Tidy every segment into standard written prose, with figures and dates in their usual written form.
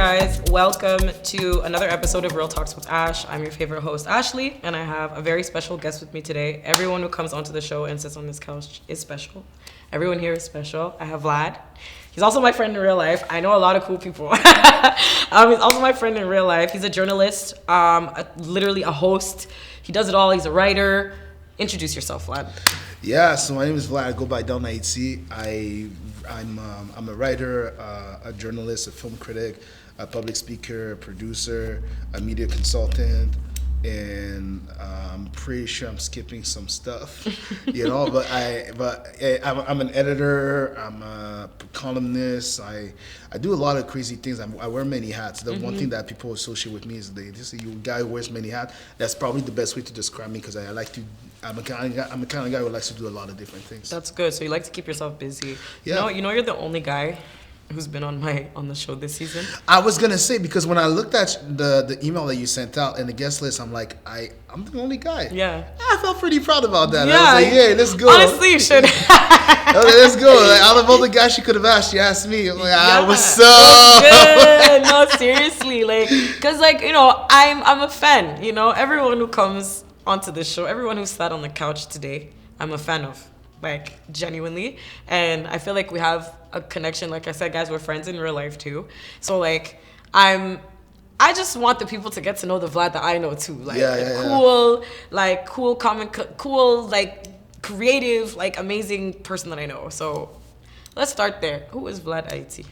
guys, welcome to another episode of Real Talks with Ash. I'm your favorite host, Ashley, and I have a very special guest with me today. Everyone who comes onto the show and sits on this couch is special. Everyone here is special. I have Vlad. He's also my friend in real life. I know a lot of cool people. He's also my friend in real life. He's a journalist, literally a host. He does it all. He's a writer. Introduce yourself, Vlad. Yeah, so my name is Vlad. I go by Don Ayiti. I'm a writer, a journalist, a film critic, a public speaker, a producer, a media consultant, and I'm pretty sure I'm skipping some stuff, But I'm an editor. I'm a columnist. I do a lot of crazy things. I wear many hats. The one thing that people associate with me is they say you guy who wears many hats. That's probably the best way to describe me because I'm the kind of guy who likes to do a lot of different things. That's good. So you like to keep yourself busy. Yeah. You know you're the only guy who's been on the show this season. I was gonna say, because when I looked at the email that you sent out and the guest list, I'm like, I'm the only guy. Yeah. I felt pretty proud about that. Yeah. I was like, hey, let's go. Honestly, you should. Let's go. Like, out of all the guys she could have asked, she asked me. I'm like, what's up? Good. No, seriously, cause I'm a fan. Everyone who comes onto this show, everyone who sat on the couch today, I'm a fan of. Genuinely. And I feel like we have a connection. Like I said, guys, we're friends in real life too. So I just want the people to get to know the Vlad that I know too. Cool, creative, amazing person that I know. So let's start there. Who is Vlad Ayiti?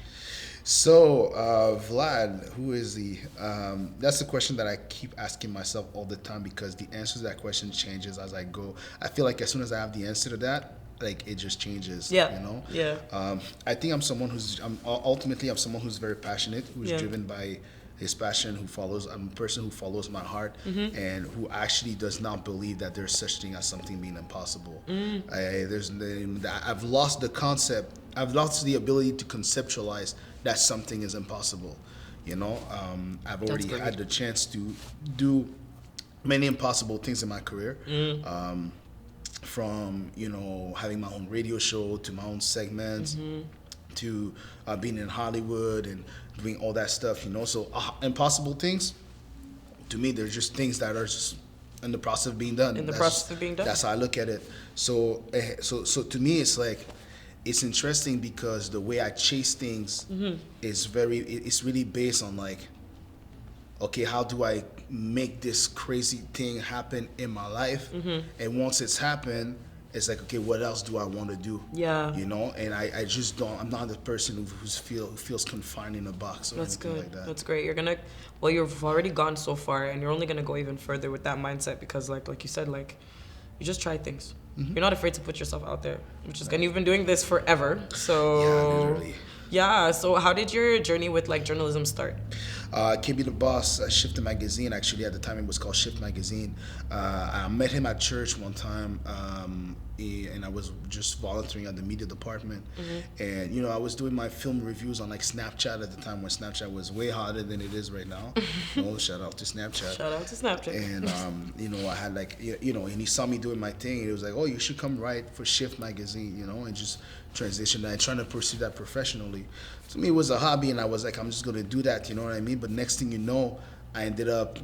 So, Vlad, who is he? That's the question that I keep asking myself all the time because the answer to that question changes as I go. I feel like as soon as I have the answer to that, it just changes. Yeah. Yeah. I think I'm someone who's very passionate, who's driven by his passion, I'm a person who follows my heart, and who actually does not believe that there's such thing as something being impossible. I've lost the concept. I've lost the ability to conceptualize that something is impossible. I've already had the chance to do many impossible things in my career. From having my own radio show to my own segments to being in Hollywood and doing all that stuff. So impossible things to me, they're just things that are just in the process of being done. That's how I look at it. So to me, it's interesting because the way I chase things it's really based on okay, how do I make this crazy thing happen in my life? And once it's happened, it's okay, what else do I want to do? Yeah. And I just don't, I'm not the person who feels confined in a box or anything like that. That's great. You've already gone so far and you're only going to go even further with that mindset because like you said, you just try things. You're not afraid to put yourself out there, which is good. And you've been doing this forever. So yeah, literally. Yeah. So how did your journey with journalism start? KB the boss, Shift the magazine. Actually, at the time it was called Shift Magazine. I met him at church one time, and I was just volunteering at the media department. And I was doing my film reviews on Snapchat at the time, when Snapchat was way hotter than it is right now. Shout out to Snapchat. Shout out to Snapchat. And I had and he saw me doing my thing. And he was like, "Oh, you should come write for Shift Magazine," and just transition that and trying to pursue that professionally. To me, it was a hobby, and I was like, I'm just going to do that, you know what I mean? But next thing you know, I ended up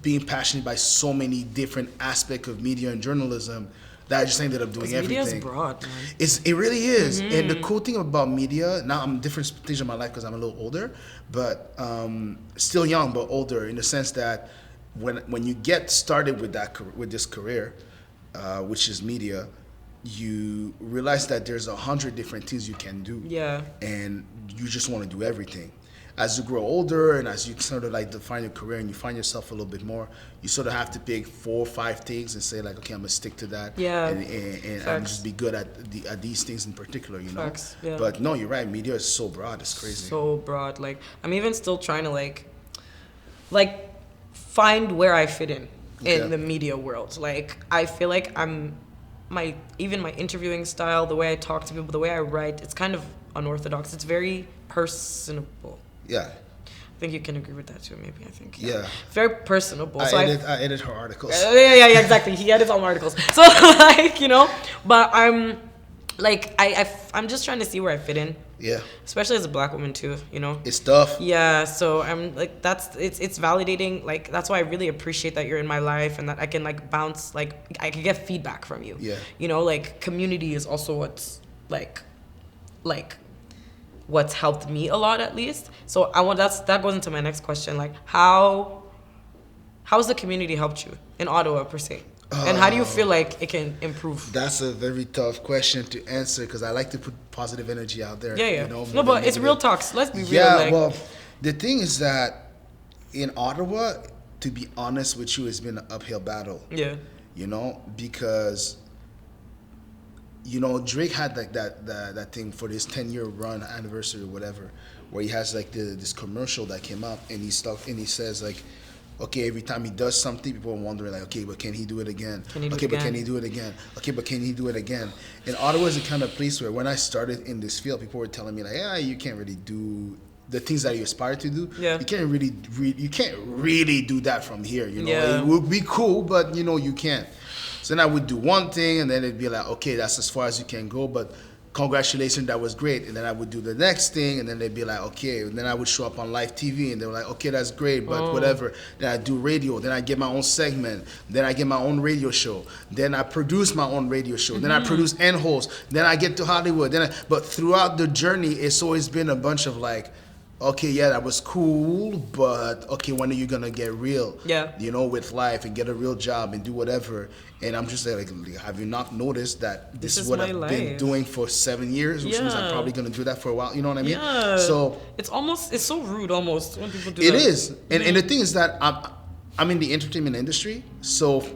being passionate by so many different aspects of media and journalism that I just ended up doing everything. Media is broad, man. It really is. And the cool thing about media, now I'm in different stage of my life because I'm a little older, but still young, but older in the sense that when you get started with this career, which is media, you realize that there's 100 different things you can do. Yeah. And you just want to do everything. As you grow older and as you sort of define your career and you find yourself a little bit more, you sort of have to pick 4 or 5 things and say okay, I'm gonna stick to that. Yeah. And just be good at these things in particular, Facts. Yeah. But no, you're right. Media is so broad. It's crazy. So broad. I'm even still trying to find where I fit in the media world. I feel like my interviewing style, the way I talk to people, the way I write, it's kind of unorthodox. It's very personable. Yeah. I think you can agree with that too, maybe, I think. Yeah. Very personable. I edit her articles. Yeah, exactly. He edits all my articles. So, but like I'm just trying to see where I fit in. Yeah. Especially as a black woman too, you know. It's tough. Yeah, so I'm like it's validating. Like that's why I really appreciate that you're in my life and that I can like bounce, like I can get feedback from you. Yeah. You know, like community is also what's like what's helped me a lot, at least. So that goes into my next question. Like how's the community helped you in Ottawa per se? And how do you feel like it can improve? That's a very tough question to answer because I like to put positive energy out there. Yeah. You know, No, but it's real talks. Let's be real. Yeah, like, well, the thing is that in Ottawa, to be honest with you, it's been an uphill battle. Yeah. You know, because you know Drake had like that thing for this 10-year run anniversary or whatever, where he has like this commercial that came out and he says like, okay, every time he does something, people are wondering like, okay, but can he do it again? But can he do it again? Okay, but can he do it again? And Ottawa is the kind of place where when I started in this field, people were telling me like, yeah, you can't really do the things that you aspire to do. Yeah. You can't really do that from here. You know, Yeah. It would be cool, but you know, you can't. So then I would do one thing, and then it'd be like, okay, that's as far as you can go, but congratulations, that was great. And then I would do the next thing, and then they'd be like, okay. And then I would show up on live TV, and they were like, okay, that's great, but whatever. Then I do radio. Then I get my own segment. Then I get my own radio show. Then I produce my own radio show. Then I produce and host. Then I get to Hollywood. But throughout the journey, it's always been a bunch of like, okay, yeah, that was cool, but okay, when are you gonna get real? Yeah. You know, with life and get a real job and do whatever. And I'm just like, have you not noticed that this is what I've been doing for 7 years, which means I'm probably gonna do that for a while. You know what I mean? Yeah. So it's so rude almost when people do it that. It is, and the thing is that I'm in the entertainment industry, so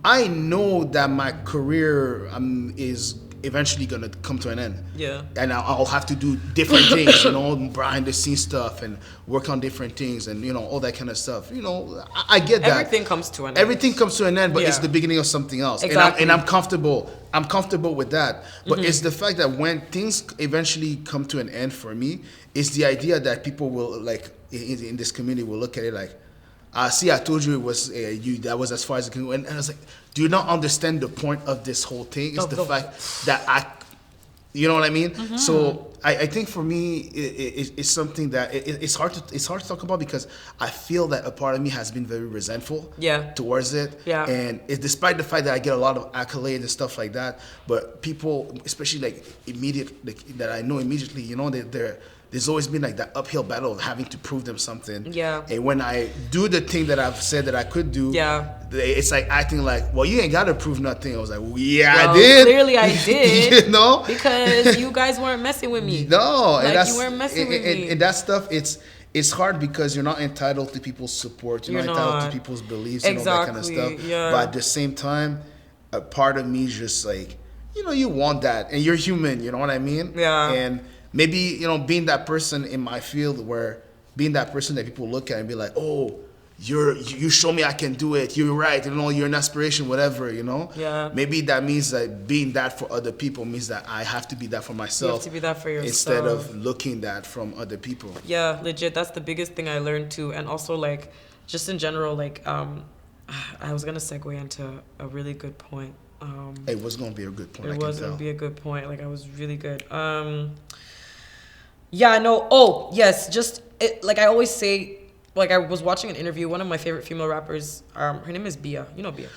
I know that my career is eventually gonna come to an end. Yeah. And I'll have to do different things, you know, behind the scenes stuff and work on different things and, you know, all that kind of stuff. You know, I get that. Everything comes to an end. Everything comes to an end, but it's the beginning of something else. Exactly. And I'm comfortable. I'm comfortable with that. But it's the fact that when things eventually come to an end for me, it's the idea that people will, like, in this community will look at it like, see, I told you it was that was as far as it can go. And I was like, do you not understand the point of this whole thing? Is the fact that you know what I mean? So I think for me, it's something that it's hard to talk about because I feel that a part of me has been very resentful towards it. Yeah. And despite the fact that I get a lot of accolades and stuff like that, but people, especially like that I know immediately, you know, there's always been like that uphill battle of having to prove them something. Yeah. And when I do the thing that I've said that I could do, it's like acting like, well, you ain't got to prove nothing. I was like, well, I did. Clearly I did. You know? Because you guys weren't messing with me. No. Like, and that's, you weren't messing with me. And that stuff, it's hard because you're not entitled to people's support. You're not entitled to people's beliefs and all that kind of stuff. Yeah. But at the same time, a part of me is just like, you know, you want that. And you're human. You know what I mean? Yeah. And maybe, you know, being that person in my field where being that person that people look at and be like, oh, you show me I can do it. You're right. You know, you're an aspiration, whatever, you know? Yeah. Maybe that means that being that for other people means that I have to be that for myself. You have to be that for yourself. Instead of looking that from other people. Yeah, legit. That's the biggest thing I learned too. And also like, just in general, like, I was going to segue into a really good point. It was going to be a good point. It was going to be a good point. Like, I was really good. Yeah, no. Oh, yes. Just like I always say, like I was watching an interview. One of my favorite female rappers, her name is Bia. You know Bia.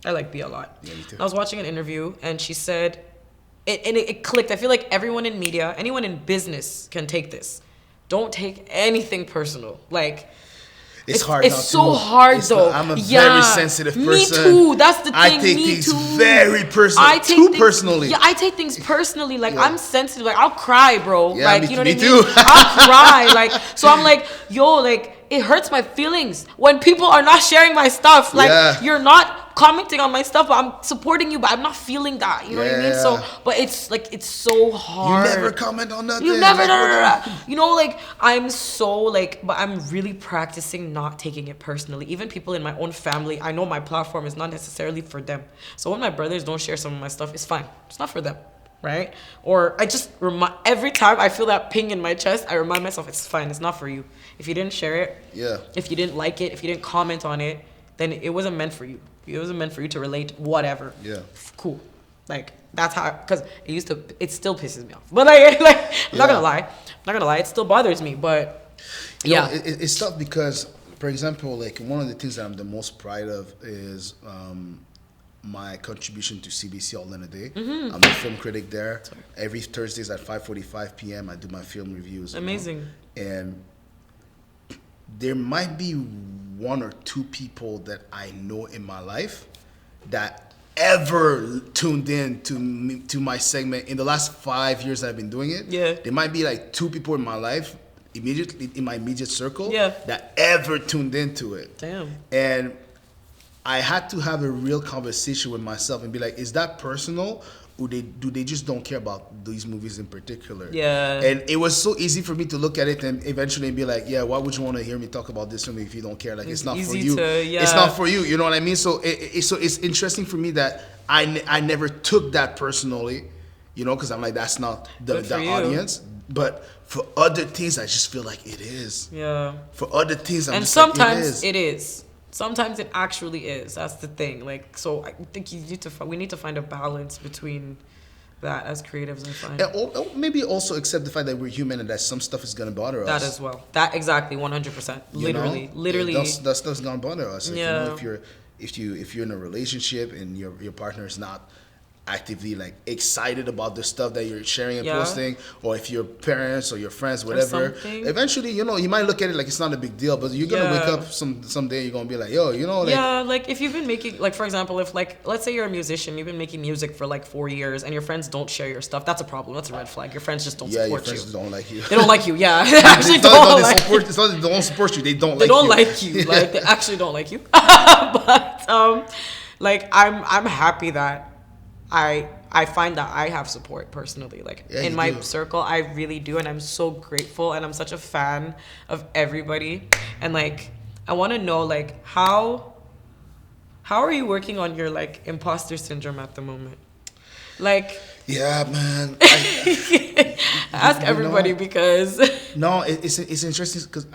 I like Bia a lot. Yeah, me too. I was watching an interview and she said, it clicked. I feel like everyone in media, anyone in business can take this. Don't take anything personal. Like, it's hard. It's so hard though. I'm a very sensitive person. Me too. That's the thing. I take things very personally. Personally. Yeah, I take things personally. Like I'm sensitive. Like I'll cry, bro. Yeah, like me, you know me what I mean? too. I'll cry. Like so, I'm like, yo, like it hurts my feelings when people are not sharing my stuff. Like you're not commenting on my stuff, but I'm supporting you, but I'm not feeling that. You know what I mean? So, but it's like it's so hard. You never comment on nothing. You never, you know, like I'm so like, but I'm really practicing not taking it personally. Even people in my own family, I know my platform is not necessarily for them. So when my brothers don't share some of my stuff, it's fine. It's not for them, right? Or I just every time I feel that ping in my chest, I remind myself it's fine. It's not for you. If you didn't share it, if you didn't like it, if you didn't comment on it, then it wasn't meant for you. It wasn't meant for you to relate, whatever. Yeah. Cool. Like that's how, because it still pisses me off. But like I'm not gonna lie, it still bothers me. But yeah, it's tough because, for example, like one of the things that I'm the most proud of is my contribution to CBC All in a Day. I'm a film critic there. Every Thursdays at 5:45 p.m. I do my film reviews. Amazing. And there might be one or two people that I know in my life that ever tuned in to my segment in the last 5 years that I've been doing it. Yeah. There might be like two people in my life immediately in my immediate circle Yeah. that ever tuned into it. Damn. And I had to have a real conversation with myself and be like, is that personal? Or do they just don't care about these movies in particular? Yeah. And it was so easy for me to look at it and eventually be like, yeah, why would you want to hear me talk about this movie if you don't care? Like, it's not for you. It's not for you. You know what I mean? So it's interesting for me that I never took that personally, you know, because I'm like, that's not the audience. But for other things, I just feel like it is. Yeah. For other things, and sometimes it is. Sometimes it actually is. That's the thing. Like, so I think we need to find a balance between that as creatives, I find. Or maybe also accept the fact that we're human and that some stuff is gonna bother us. That as well. That exactly, 100%. Literally. That stuff's gonna bother us. Like, yeah. You know, if you're in a relationship and your partner is not actively like excited about the stuff that you're sharing and posting, or if your parents or your friends, whatever, eventually, you know, you might look at it like it's not a big deal, but you're gonna wake up someday, you're gonna be like, yo, you know, like, like if you've been making, like, for example, if like, let's say you're a musician, you've been making music for like 4 years and your friends don't share your stuff, that's a problem. That's a red flag. Your friends just don't support you. Your friends don't like you. They don't like you. Yeah, they actually don't like you. It's not that they don't support you. They don't like you. Like, they actually don't like you. But like I'm happy that I find that I have support personally, like in my circle. I really do, and I'm so grateful, and I'm such a fan of everybody. And like, I want to know, like, how are you working on your like imposter syndrome at the moment? Like, yeah, man. Ask everybody, because no, it's interesting because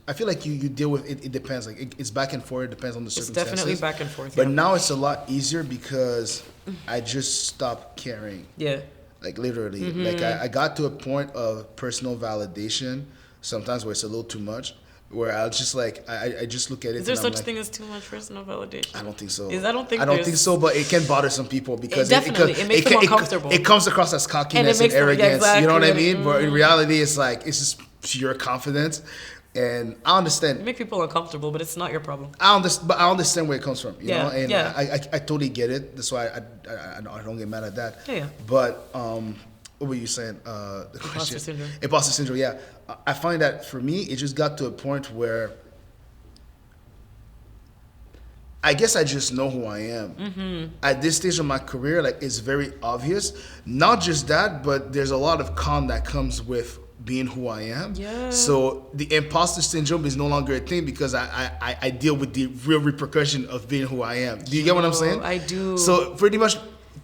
I feel like you deal with it. It depends. Like, it's back and forth. It depends on the circumstances. It's definitely back and forth. But now it's a lot easier because I just stopped caring. Yeah. Like, literally. Like, I got to a point of personal validation sometimes where it's a little too much, where I'll just like, I just look at it. Is there such thing as too much personal validation? I don't think so. I don't think so, but it can bother some people because it makes them uncomfortable. It comes across as cockiness and arrogance. You know what I mean? But in reality, it's like, it's just pure confidence. And I understand. You make people uncomfortable, but it's not your problem. I understand where it comes from. You know, and yeah. I totally get it. That's why I don't get mad at that. Yeah. But what were you saying? The Imposter syndrome. Imposter syndrome. Yeah, I find that for me, it just got to a point where I guess I just know who I am. At this stage of my career, like, it's very obvious. Not just that, but there's a lot of con that comes with being who I am. Yeah. So the imposter syndrome is no longer a thing because I deal with the real repercussion of being who I am. Do you get what I'm saying? I do. So pretty much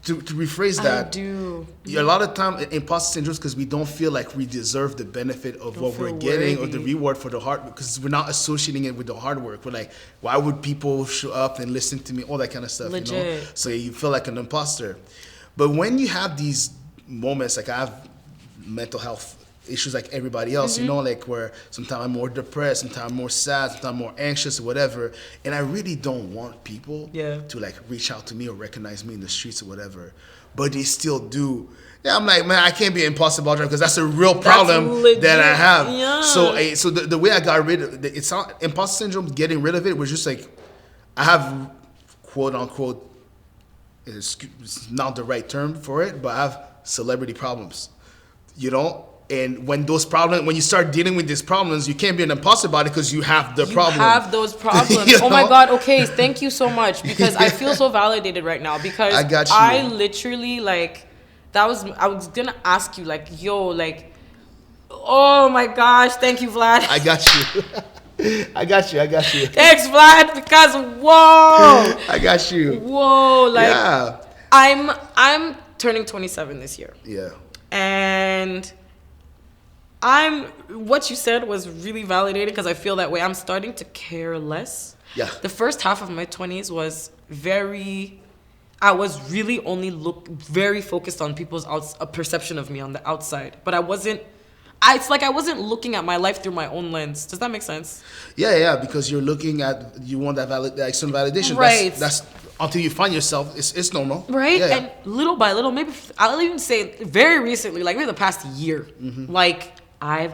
to rephrase that, I do. A lot of time imposter syndrome is because we don't feel like we deserve the benefit of what we're getting or the reward for the hard, because we're not associating it with the hard work. We're like, why would people show up and listen to me? All that kind of stuff. Legit. You know? So you feel like an imposter. But when you have these moments, like, I have mental health issues like everybody else, you know, like, where sometimes I'm more depressed, sometimes I'm more sad, sometimes I'm more anxious or whatever, and I really don't want people to like reach out to me or recognize me in the streets or whatever, but they still do. Yeah, I'm like, man, I can't be impossible because that's a real problem that I have. Yeah. So the way I got rid of it, it's not imposter syndrome. Getting rid of it was just like, I have, quote unquote, it's not the right term for it, but I have celebrity problems, you know. And when you start dealing with these problems, you can't be an imposter about it because you have the problem. You have those problems. You know? Oh my God. Okay. Thank you so much, because I feel so validated right now, because I got you. I literally, like, I was going to ask you, like, yo, like, oh my gosh. Thank you, Vlad. I got you. I got you. Thanks, Vlad, because whoa. I got you. Whoa. Like, yeah. I'm turning 27 this year. Yeah. And what you said was really validated, because I feel that way. I'm starting to care less. Yeah. The first half of my 20s was very I was really only very focused on people's perception of me on the outside, but I wasn't. It's like I wasn't looking at my life through my own lens. Does that make sense? Yeah, because you're looking at, you want that external validation. Right. That's until you find yourself. It's normal. Right. Yeah. And little by little, maybe I'll even say very recently, like maybe the past year, like I've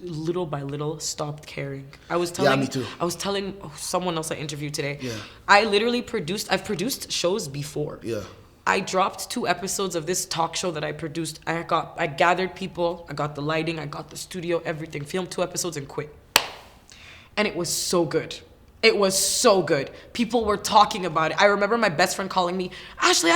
little by little stopped caring. Me too. I was telling someone else I interviewed today. Yeah. I've produced shows before. Yeah. I dropped 2 episodes of this talk show that I produced. I gathered people, I got the lighting, I got the studio, everything, filmed 2 episodes and quit. And it was so good. It was so good. People were talking about it. I remember my best friend calling me, Ashley,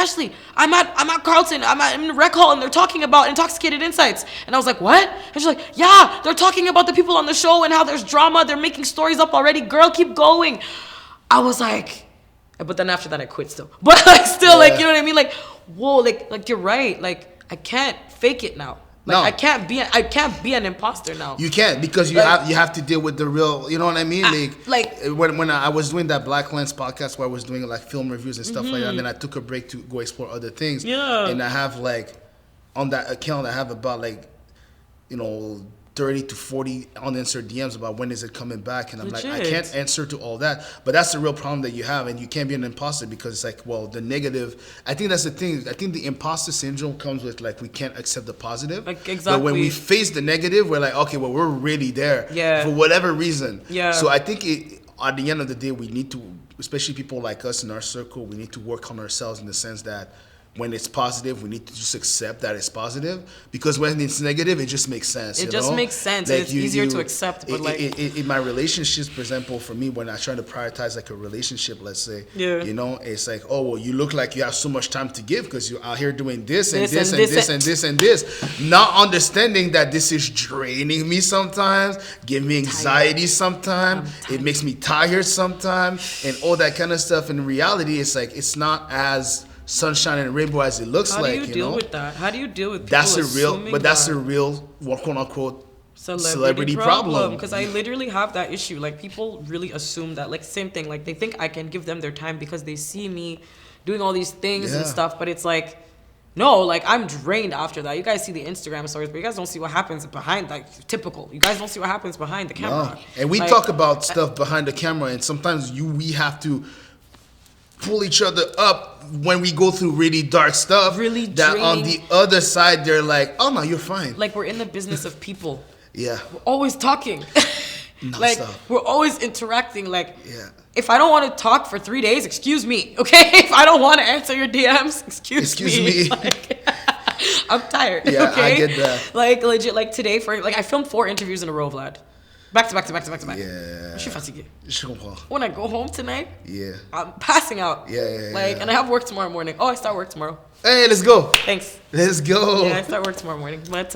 I'm at Carlton, I'm in the rec hall and they're talking about intoxicated insights. And I was like, what? And she's like, yeah, they're talking about the people on the show and how there's drama. They're making stories up already. Girl, keep going. I was like, but then after that I quit still. But like still, like, you know what I mean? Like, whoa, like you're right. Like I can't fake it now. Like No. I can't be an imposter now. You can't, because you have to deal with the real, you know what I mean? When I was doing that Black Lens podcast where I was doing like film reviews and stuff like that, and then I took a break to go explore other things. Yeah. And I have like, on that account, I have about like, 30 to 40 unanswered DMs about when is it coming back, and I'm like, I can't answer to all that. But that's the real problem that you have, and you can't be an imposter, because it's like, well, the negative. I think that's the thing. I think the imposter syndrome comes with like we can't accept the positive. Like, exactly. But when we face the negative, we're like, okay, well, we're really there. Yeah. For whatever reason. Yeah. So I think at the end of the day, we need to, especially people like us in our circle, we need to work on ourselves in the sense that when it's positive, we need to just accept that it's positive, because when it's negative, it just makes sense. It just makes sense. Like, it's easier to accept. But in my relationships, for example, for me, when I try to prioritize like a relationship, let's say, it's like, oh, well, you look like you have so much time to give because you're out here doing this and this and this and this and this, not understanding that this is draining me sometimes, giving me anxiety sometimes, it makes me tired sometimes, and all that kind of stuff. In reality, it's like it's not as sunshine and rainbow as it looks like. How do you deal with that? How do you deal with people that's a real quote unquote celebrity problem. Because I literally have that issue. Like, people really assume that, like, same thing. Like, they think I can give them their time because they see me doing all these things and stuff. But it's like, no, like, I'm drained after that. You guys see the Instagram stories, but you guys don't see what happens behind. Like, typical. You guys don't see what happens behind the camera. No. And we talk about stuff behind the camera, and sometimes we have to pull each other up when we go through really dark stuff. Really that draining. On the other side, they're like, oh no, you're fine. Like, we're in the business of people. Yeah. We're always talking. Like, we're always interacting. Like, if I don't want to talk for 3 days, excuse me, okay? If I don't want to answer your DMs, excuse me. Like, I'm tired. Yeah, okay? I get that. Like, legit, like today, I filmed 4 interviews in a row, Vlad. Back to back. Yeah. Je suis fatigué. Je comprends. When I go home tonight, yeah, I'm passing out. Yeah. And I have work tomorrow morning. Oh, I start work tomorrow. Hey, let's go. Thanks. Let's go. Yeah, I start work tomorrow morning. But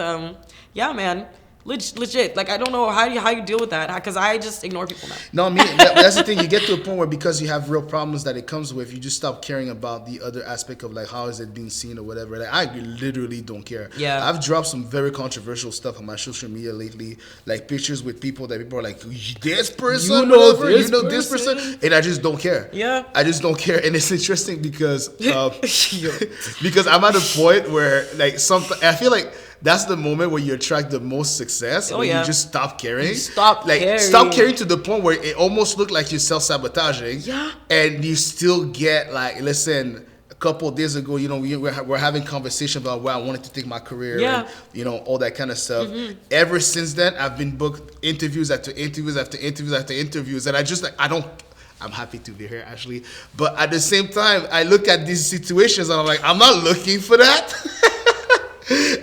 yeah, man. Legit, like, I don't know how you deal with that, because I just ignore people now. No, I mean, that's the thing. You get to a point where, because you have real problems that it comes with, you just stop caring about the other aspect of, like, how is it being seen or whatever. Like, I literally don't care. Yeah. I've dropped some very controversial stuff on my social media lately, like pictures with people that people are like, this person, you know this person, and I just don't care. Yeah. I just don't care, and it's interesting because because I'm at a point where, like, I feel like that's the moment where you attract the most success. When you just stop caring. You stop caring. Stop caring to the point where it almost looked like you're self-sabotaging. Yeah. And you still get, like, listen, a couple of days ago, we're having conversation about where I wanted to take my career and, all that kind of stuff. Mm-hmm. Ever since then, I've been booked interviews after interviews after interviews after interviews. And I just, like, I'm happy to be here, Ashley. But at the same time, I look at these situations and I'm like, I'm not looking for that.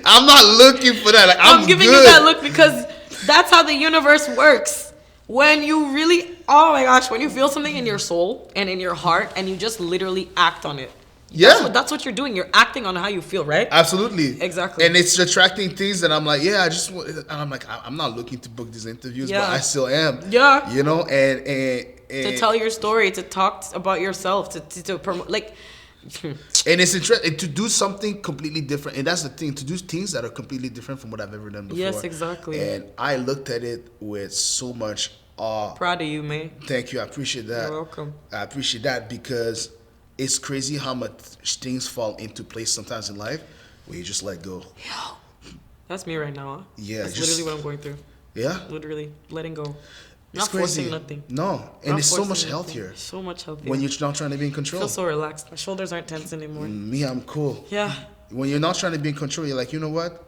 I'm not looking for that. Like, I'm giving good. You that look because that's how the universe works. When you really, oh my gosh, when you feel something in your soul and in your heart and you just literally act on it. Yeah. That's what you're doing. You're acting on how you feel, right? Absolutely. Exactly. And it's attracting things that I'm like, I'm like, I'm not looking to book these interviews, but I still am. Yeah. And to tell your story, to talk about yourself, to promote, like. And it's interesting to do something completely different, and that's the thing, to do things that are completely different from what I've ever done before. Yes, exactly. And I looked at it with so much awe. Proud of you, man. Thank you. I appreciate that. You're welcome. I appreciate that because it's crazy how much things fall into place sometimes in life where you just let go. That's me right now. Huh? Yeah, That's just, literally what I'm going through. Yeah, Literally letting go. it's Not crazy. forcing nothing. No, and Not it's so forcing much nothing. healthier So much healthier. when you're not trying to be in I control. feel so relaxed. My shoulders aren't tense anymore. Me, I'm cool. Yeah. When you're not trying to be in control, you're like, you know what?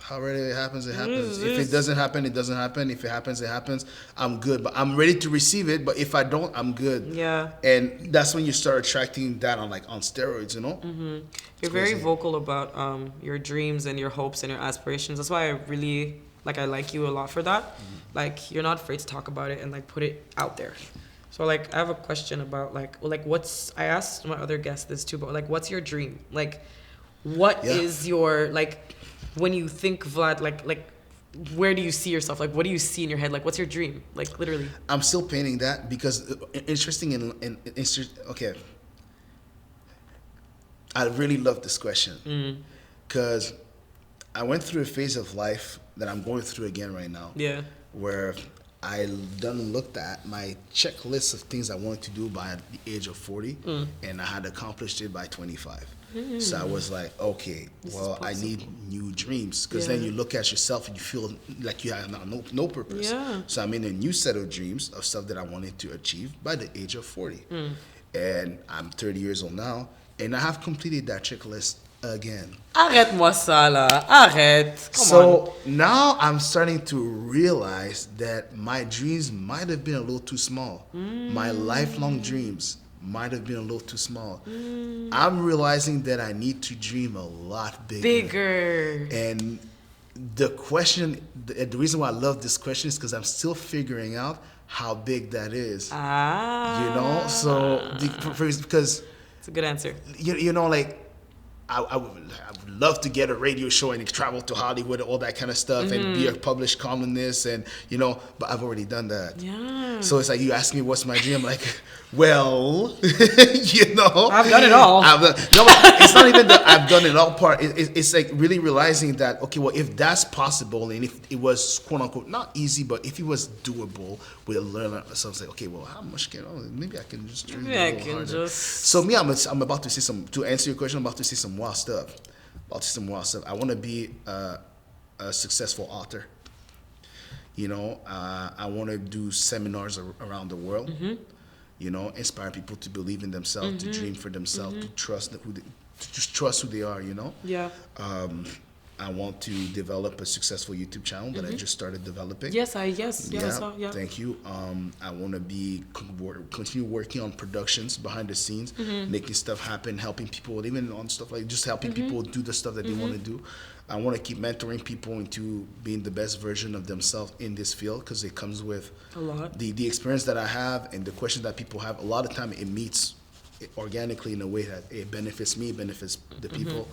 However it happens, it happens. If it doesn't happen, it doesn't happen. If it happens, it happens. I'm good, but I'm ready to receive it. But if I don't, I'm good. Yeah. And that's when you start attracting that on steroids, you know. Mm-hmm. You're very vocal about your dreams and your hopes and your aspirations. That's why I really I like you a lot for that. Mm-hmm. Like you're not afraid to talk about it and like put it out there. So like I have a question about like what's, I asked my other guests this too, but like what's your dream? Like what is your, like when you think Vlad, like where do you see yourself? Like what do you see in your head? Like what's your dream? Like literally. I'm still painting that because okay. I really love this question because I went through a phase of life that I'm going through again right now. Yeah. Where I done looked at my checklist of things I wanted to do by the age of 40 and I had accomplished it by 25. So I was like, okay, well, I need new dreams because then you look at yourself and you feel like you have no purpose. Yeah. So I'm in a new set of dreams of stuff that I wanted to achieve by the age of 40. And I'm 30 years old now and I have completed that checklist again. Arrête-moi ça là. Arrête. Come on. So now I'm starting to realize that my dreams might have been a little too small. My lifelong dreams might have been a little too small. I'm realizing that I need to dream a lot bigger. And the question, the reason why I love this question is because I'm still figuring out how big that is. You know? So, because... It's a good answer. You know, like, I would love to get a radio show and travel to Hollywood, all that kind of stuff, and be a published columnist, and you know. But I've already done that. Yeah. So it's like you ask me what's my dream, I'm like, well, you know, I've done it all. No, but it's not even that I've done it all part. It's like really realizing that okay, well, if that's possible, and if it was quote unquote not easy, but if it was doable, we'll learn. So I was like, okay, well, how much can maybe I can just dream a little harder. So me, I'm about to say some. To answer your question, I'm about to say some wild stuff. I want to be a successful author. You know, I want to do seminars around the world. You know, inspire people to believe in themselves, to dream for themselves, to trust who they are. You know. Yeah. I want to develop a successful YouTube channel that I just started developing. Yes. Yeah. Thank you. I want to continue working on productions behind the scenes, making stuff happen, helping people, even on stuff like just helping people do the stuff that they want to do. I want to keep mentoring people into being the best version of themselves in this field because it comes with a lot. The experience that I have and the questions that people have. A lot of time it meets organically in a way that it benefits me, benefits the people.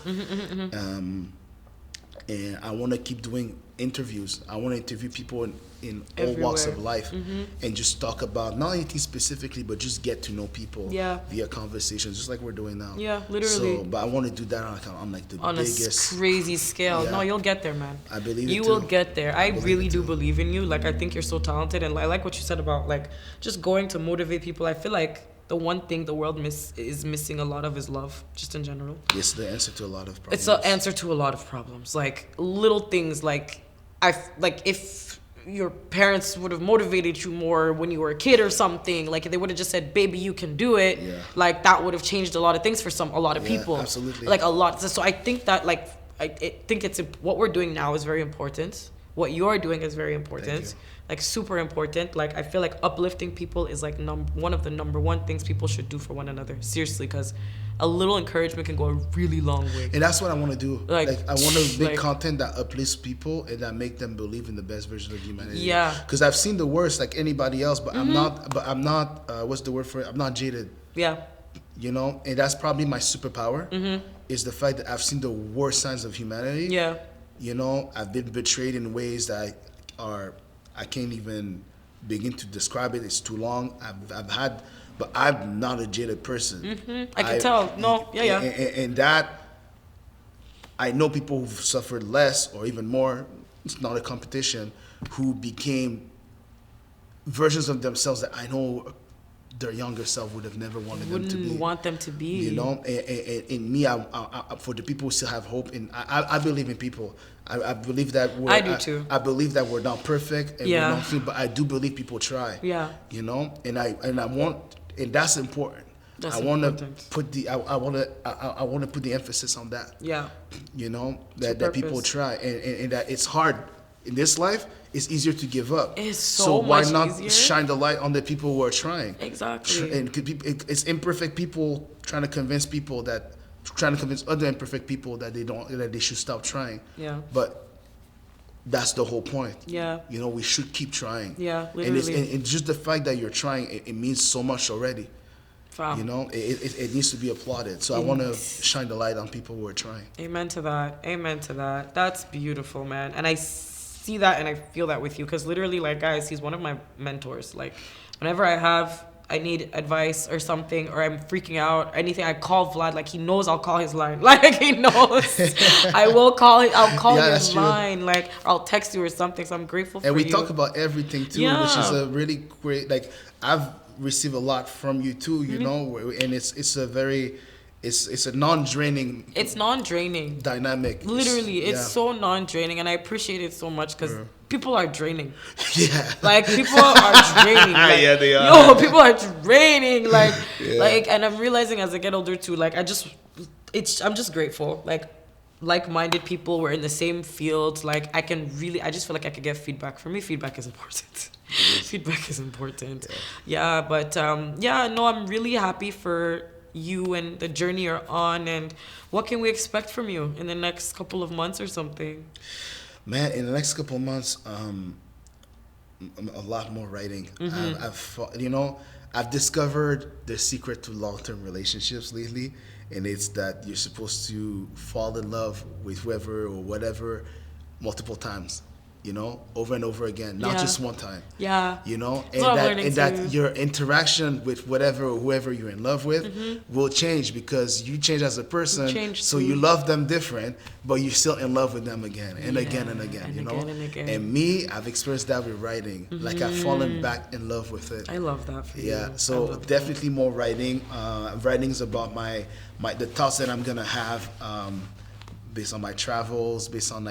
And I want to keep doing interviews. I want to interview people in all walks of life and just talk about not anything specifically, but just get to know people via conversations, just like we're doing now. Yeah, literally. So, but I want to do that on like the biggest... a crazy scale. Yeah. No, you'll get there, man. I believe you will get there. I really do believe in you. Like, I think you're so talented. And I like what you said about, like, just going to motivate people. I feel like the one thing the world is missing a lot of is love, just in general. It's the answer to a lot of problems. It's the answer to a lot of problems. Like little things, like if your parents would have motivated you more when you were a kid or something, like if they would have just said, "Baby, you can do it," like that would have changed a lot of things for a lot of people. Absolutely. Like a lot. So I think that I think it's what we're doing now is very important. What you're doing is very important. Like super important. Like I feel like uplifting people is like one of the number one things people should do for one another. Seriously, because a little encouragement can go a really long way. And that's what I want to do. Like I want to make content that uplifts people and that make them believe in the best version of humanity. Yeah. Because I've seen the worst like anybody else, but I'm not. But I'm not. What's the word for it? I'm not jaded. Yeah. You know, and that's probably my superpower. Is the fact that I've seen the worst signs of humanity. Yeah. You know, I've been betrayed in ways that I can't even begin to describe it. It's too long. I've had, but I'm not a jaded person. I can tell. No, yeah. And that, I know people who've suffered less or even more. It's not a competition. Who became versions of themselves that I know their younger self would have never wanted them Wouldn't to be. want them to be. You know, and in me, for the people who still have hope, and I believe in people. I believe that I do too. I believe that we're not perfect and Yeah. we're not free, but I do believe people try. Yeah. You know, and I want, and that's important. That's I want to important. put the I want to put the emphasis on that. Yeah. You know, To that people purpose. try, and that it's hard in this life. It's easier to give up. It's so why much not easier. shine the light on the people who are trying? Exactly. And it's imperfect people trying to convince other imperfect people that they should stop trying. Yeah. But that's the whole point. Yeah. You know, we should keep trying. Yeah, And it's, literally. and just the fact that you're trying, it means so much already. Fam. You know, it needs to be applauded. So I want to shine the light on people who are trying. Amen to that. Amen to that. That's beautiful, man. And I see that and I feel that with you because literally, like, guys, he's one of my mentors. Like, whenever I need advice or something, or I'm freaking out, anything, I call Vlad. Like, he knows I'll call his line. Like, he knows. I'll call his line. Like, I'll text you or something. So I'm grateful for you. And we talk about everything too, Yeah. which is a really great. Like, I've received a lot from you too. You know, and it's a non-draining. It's non-draining. Dynamic. Literally, it's Yeah. so non-draining, and I appreciate it so much because people are draining. Yeah. Like, people are draining. Like, Yeah, they are. Yo, people are draining. Like, Yeah. and I'm realizing as I get older too. Like, I'm just grateful. Like-minded people, we're in the same field. Like, I just feel like I could get feedback. For me, feedback is important. Feedback is important. Yeah, but no, I'm really happy for you and the journey you're on. And what can we expect from you in the next couple of months or something? Man, in the next couple of months, a lot more writing. I've discovered the secret to long-term relationships lately, and it's that you're supposed to fall in love with whoever or whatever multiple times, you know, over and over again, not Yeah. just one time. Yeah. You know, That's what I'm learning that too. your interaction with whatever or whoever you're in love with will change because you change as a person. change so too. you love them different, but you're still in love with them again and Yeah, again and again. and You know, again and again. and me, I've experienced that with writing. Like I've fallen back in love with it. I love that for you. Yeah, I so love that. definitely more writing. Writing's about the thoughts that I'm gonna have based on my travels, based on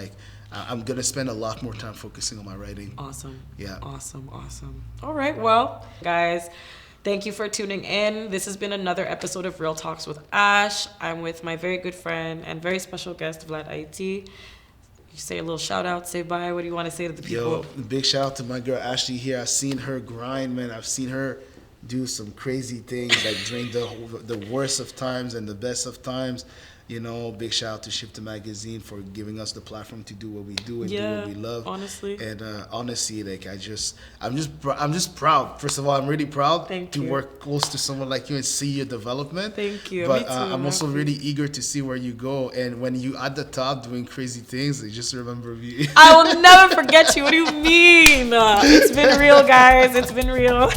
I'm gonna spend a lot more time focusing on my writing. Awesome. Yeah. Awesome. All right. Well, guys, thank you for tuning in. This has been another episode of Real Talks with Ash. I'm with my very good friend and very special guest, Vlad Ayiti. You say a little shout out, say bye. What do you want to say to the people? Yo, big shout out to my girl Ashley here. I've seen her grind, man. I've seen her do some crazy things like during the worst of times and the best of times. You know, big shout out to Shifter Magazine for giving us the platform to do what we do and do what we love. Honestly. And honestly, I'm just proud. First of all, I'm really proud to work close to someone like you and see your development. Thank you. But Me too, I'm also happy. really eager to see where you go. And when you at the top doing crazy things, just remember me. I will never forget you. What do you mean? It's been real, guys. It's been real.